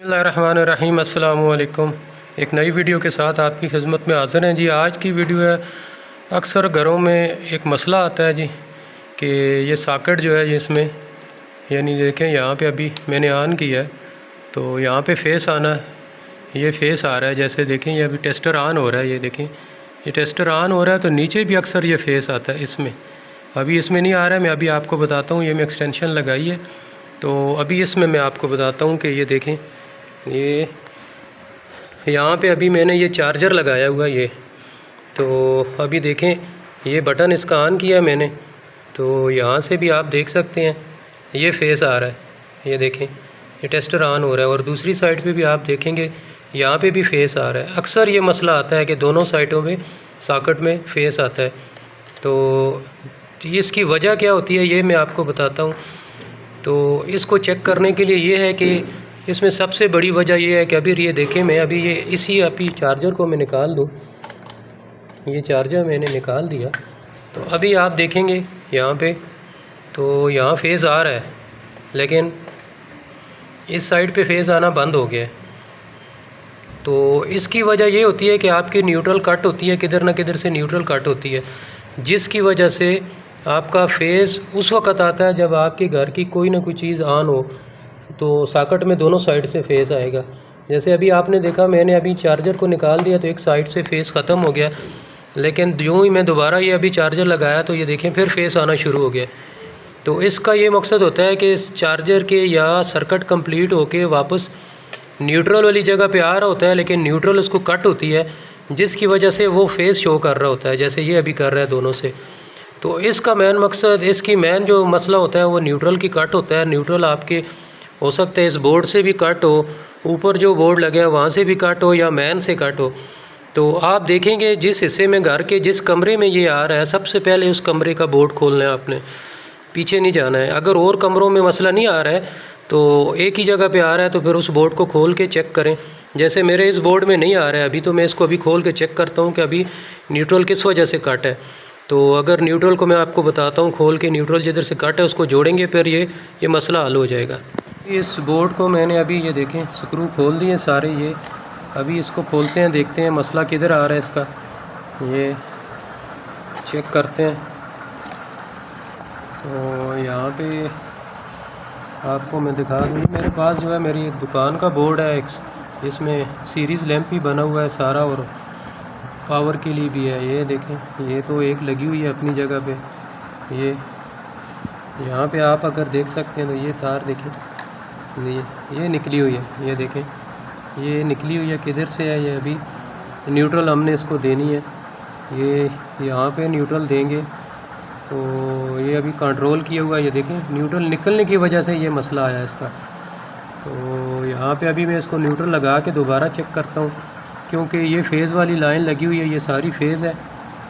बिस्मिल्लाहिर्रहमानिर्रहीम। अस्सलाम वालेकुम। एक नई वीडियो के साथ आपकी खिदमत में हाज़िर हैं जी। आज की वीडियो है, अक्सर घरों में एक मसला आता है जी कि ये सॉकेट जो है इसमें, यानी देखें यहाँ पे अभी मैंने ऑन किया है तो यहाँ पे फेस आना है, ये फेस आ रहा है। जैसे देखें ये अभी टेस्टर ऑन हो रहा है, ये देखें ये टेस्टर ऑन हो रहा है तो नीचे भी अक्सर ये फेस आता है। इसमें अभी इसमें नहीं आ रहा है, मैं अभी आपको बताता हूँ। ये मैं एक्सटेंशन लगाई है तो अभी इसमें मैं आपको बताता हूँ कि ये देखें, ये यहाँ पे अभी मैंने ये चार्जर लगाया हुआ ये, तो अभी देखें ये बटन इसका ऑन किया मैंने तो यहाँ से भी आप देख सकते हैं ये फेस आ रहा है। ये देखें ये टेस्टर ऑन हो रहा है और दूसरी साइड पे भी आप देखेंगे यहाँ पे भी फेस आ रहा है। अक्सर ये मसला आता है कि दोनों साइडों में सॉकेट में फेस आता है, तो इसकी वजह क्या होती है ये मैं आपको बताता हूँ। तो इसको चेक करने के लिए ये है कि इसमें सबसे बड़ी वजह ये है कि अभी ये देखें, मैं अभी ये इसी अभी चार्जर को मैं निकाल दूँ, ये चार्जर मैंने निकाल दिया तो अभी आप देखेंगे यहाँ पे तो यहाँ फेस आ रहा है, लेकिन इस साइड पे फेस आना बंद हो गया है। तो इसकी वजह ये होती है कि आपकी न्यूट्रल कट होती है, किधर ना किधर से न्यूट्रल कट होती है, जिसकी वजह से आपका फेस उस वक़्त आता है जब आपके घर की कोई ना कोई चीज़ ऑन हो तो सॉकेट में दोनों साइड से फेस आएगा। जैसे अभी आपने देखा मैंने अभी चार्जर को निकाल दिया तो एक साइड से फेस ख़त्म हो गया, लेकिन यूँ ही मैं दोबारा ये अभी चार्जर लगाया तो ये देखें फिर फेस आना शुरू हो गया। तो इसका ये मकसद होता है कि इस चार्जर के या सर्किट कंप्लीट होके वापस न्यूट्रल वाली जगह पे आ रहा होता है, लेकिन न्यूट्रल उसको कट होती है जिसकी वजह से वो फेस शो कर रहा होता है, जैसे ये अभी कर रहा है दोनों से। तो इसका मेन मकसद, इसकी मेन जो मसला होता है वो न्यूट्रल की कट होता है। न्यूट्रल आपके हो सकता है इस बोर्ड से भी कट हो, ऊपर जो बोर्ड लगे है वहाँ से भी कट हो या मैन से कट हो। तो आप देखेंगे जिस हिस्से में घर के जिस कमरे में ये आ रहा है सबसे पहले उस कमरे का बोर्ड खोलना है आपने, पीछे नहीं जाना है। अगर और कमरों में मसला नहीं आ रहा है तो एक ही जगह पे आ रहा है तो फिर उस बोर्ड को खोल के चेक करें। जैसे मेरे इस बोर्ड में नहीं आ रहा है अभी, तो मैं इसको अभी खोल के चेक करता हूँ कि अभी न्यूट्रल किस वजह से कट है। तो अगर न्यूट्रल को मैं आपको बताता हूँ खोल के, न्यूट्रल जिधर से कट है उसको जोड़ेंगे फिर ये मसला हल हो जाएगा। इस बोर्ड को मैंने अभी ये देखें स्क्रू खोल दिए सारे, ये अभी इसको खोलते हैं, देखते हैं मसला किधर आ रहा है इसका, ये चेक करते हैं। तो यहाँ पे आपको मैं दिखा दूँ, मेरे पास जो है मेरी दुकान का बोर्ड है, इसमें सीरीज़ लैंप भी बना हुआ है सारा और पावर के लिए भी है। ये देखें ये तो एक लगी हुई है अपनी जगह पे, ये यहाँ पे आप अगर देख सकते हैं तो ये तार देखें, ये निकली हुई है, ये देखें ये निकली हुई है, किधर से है ये। अभी न्यूट्रल हमने इसको देनी है, ये यहाँ पे न्यूट्रल देंगे तो ये अभी कंट्रोल किया हुआ है, ये देखें न्यूट्रल निकलने की वजह से ये मसला आया इसका। तो यहाँ पे अभी मैं इसको न्यूट्रल लगा के दोबारा चेक करता हूँ, क्योंकि ये फेज़ वाली लाइन लगी हुई है, ये सारी फेज़ है,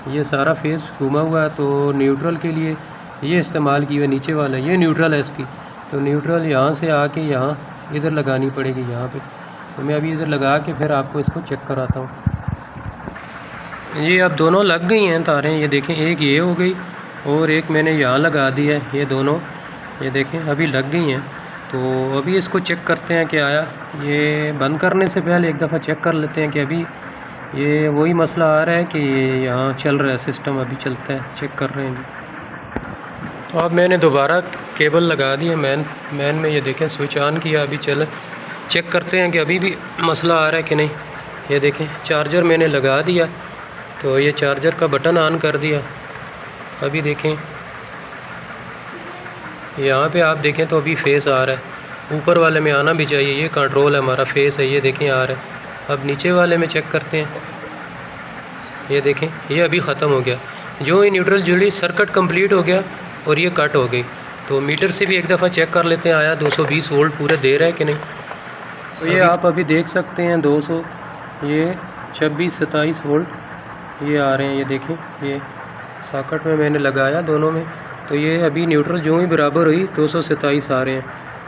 ये सारा फेज़ घूमा हुआ है। तो न्यूट्रल के लिए ये इस्तेमाल की हुआ नीचे वाला, ये न्यूट्रल है इसकी। तो न्यूट्रल यहाँ से आके यहाँ इधर लगानी पड़ेगी यहाँ पे। तो मैं अभी इधर लगा के फिर आपको इसको चेक कराता हूँ। ये अब दोनों लग गई हैं तारें, ये देखें एक ये हो गई और एक मैंने यहाँ लगा दी है, ये दोनों ये देखें अभी लग गई हैं। तो अभी इसको चेक करते हैं कि आया। ये बंद करने से पहले एक दफ़ा चेक कर लेते हैं कि अभी ये वही मसला आ रहा है कि यहाँ चल रहा है सिस्टम, अभी चलता है, चेक कर रहे हैं। तो अब मैंने दोबारा केबल लगा दी है मैन में, ये देखें स्विच ऑन किया, अभी चल चेक करते हैं कि अभी भी मसला आ रहा है कि नहीं। ये देखें चार्जर मैंने लगा दिया तो ये चार्जर का बटन ऑन कर दिया। अभी देखें यहाँ पे आप देखें तो अभी फेस आ रहा है, ऊपर वाले में आना भी चाहिए, ये कंट्रोल है हमारा, फेस है, ये देखें आ रहा है। अब नीचे वाले में चेक करते हैं, ये देखें ये अभी ख़त्म हो गया, जो ही न्यूट्रल जुड़ी सर्किट कंप्लीट हो गया और ये कट हो गई। तो मीटर से भी एक दफ़ा चेक कर लेते हैं आया 220 वोल्ट पूरे दे रहा है कि नहीं। तो ये आप अभी देख सकते हैं 200, ये 26-27 वोल्ट ये आ रहे हैं, ये देखें ये सॉकेट में मैंने लगाया दोनों में, तो ये अभी न्यूट्रल जो ही बराबर हुई 227 आ रहे हैं।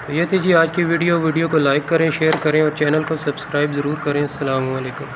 तो ये थी जी आज की वीडियो को लाइक करें, शेयर करें और चैनल को सब्सक्राइब ज़रूर करें। अस्सलाम वालेकुम।